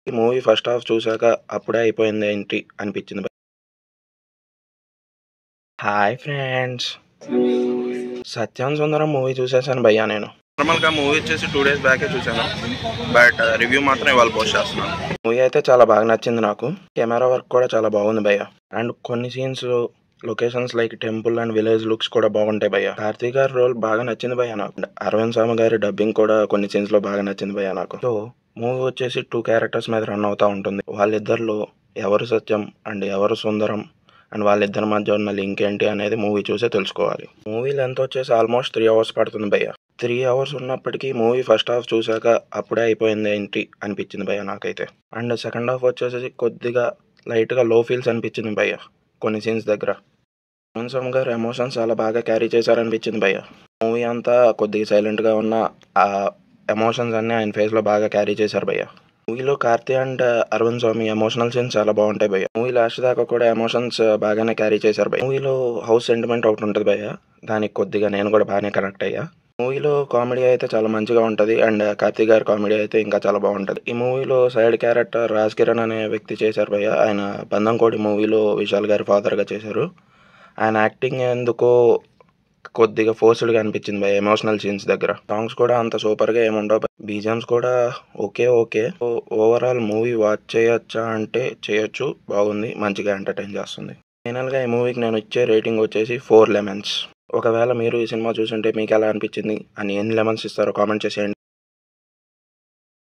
ఈ movie first half చూసాక అప్పుడే అయిపోయింది ఏంటి అనిపించింది. హాయ్ ఫ్రెండ్స్, సత్యం సుందరం మూవీ చూసేసాను భయ్యా. నేను నార్మల్గా మూవీ వచ్చేసి 2 days బ్యాకే చూసాను, బట్ రివ్యూ మాత్రం ఇవాళ పోస్ట్ చేస్తున్నాను. మూవీ అయితే చాలా బాగా నచ్చింది నాకు. కెమెరా వర్క్ కూడా చాలా బాగుంది భయ్యా. అండ్ కొన్ని scenes locations like temple and village looks కూడా బాగుంటాయి భయ్యా. కార్తీక్ గారి రోల్ బాగా నచ్చింది భయ్యా నాకు. అరవింద్ స్వామి గారి డబ్బింగ్ కూడా కొన్ని సీన్స్ లో బాగా నచ్చింది భయ్యా నాకు. సో మూవీ వచ్చేసి 2 క్యారెక్టర్స్ మీద రన్ అవుతా ఉంటుంది. వాళ్ళిద్దరిలో ఎవరు సత్యం అండ్ ఎవరు సుందరం అండ్ వాళ్ళిద్దరి మధ్య ఉన్న లింక్ ఏంటి అనేది మూవీ చూసే తెలుసుకోవాలి. మూవీ లెంత్ వచ్చేసి ఆల్మోస్ట్ 3 hours పడుతుంది భయ్య. 3 hours ఉన్నప్పటికీ మూవీ ఫస్ట్ హాఫ్ చూసాక అప్పుడే అయిపోయింది ఏంటి అనిపించింది భయ్య నాకైతే. అండ్ సెకండ్ హాఫ్ వచ్చేసి కొద్దిగా లైట్గా లో ఫీల్స్ అనిపించింది భయ్య కొన్ని సీన్స్ దగ్గర. మోహన్ గారు ఎమోషన్స్ చాలా బాగా క్యారీ చేశారనిపించింది భయ్య. మూవీ అంతా కొద్దిగా సైలెంట్గా ఉన్న ఆ ఎమోషన్స్ అన్నీ ఆయన ఫేస్లో బాగా క్యారీ చేశారు భయ్య. మూవీలో Karthi and Arvind Swami emotional scenes చాలా బాగుంటాయి భయ్య. మూవీ లాస్ట్ దాకా కూడా ఎమోషన్స్ బాగానే క్యారీ చేశారు భయ్య. మూవీలో హౌస్ సెంటిమెంట్ ఒకటి ఉంటుంది భయ్య, దానికి కొద్దిగా నేను కూడా బాగానే కనెక్ట్ అయ్యా. మూవీలో కామెడీ అయితే చాలా మంచిగా ఉంటుంది అండ్ కార్తీక్ గారి కామెడీ అయితే ఇంకా చాలా బాగుంటుంది. ఈ మూవీలో సైడ్ క్యారెక్టర్ రాజ్ కిరణ్ అనే వ్యక్తి చేశారు భయ్య. ఆయన బంధంకోడి మూవీలో విశాల్ గారి ఫాదర్గా చేశారు. ఆయన యాక్టింగ్ ఎందుకో కొద్దిగా ఫోర్స్డ్గా అనిపించింది భయ్య ఎమోషనల్ సీన్స్ దగ్గర. సాంగ్స్ కూడా అంత సూపర్గా ఏముండవు, బీజిఎమ్స్ కూడా ఓకే. ఓవరాల్ మూవీ వాచ్ చేయొచ్చా అంటే చేయొచ్చు, బాగుంది, మంచిగా ఎంటర్టైన్ చేస్తుంది. ఫైనల్గా ఈ మూవీకి నేను ఇచ్చే రేటింగ్ వచ్చేసి 4 lemons. ఒకవేళ మీరు ఈ సినిమా చూసుంటే మీకు ఎలా అనిపించింది అని ఎన్ని లెమన్స్ ఇస్తారో కామెంట్ చేసేయండి.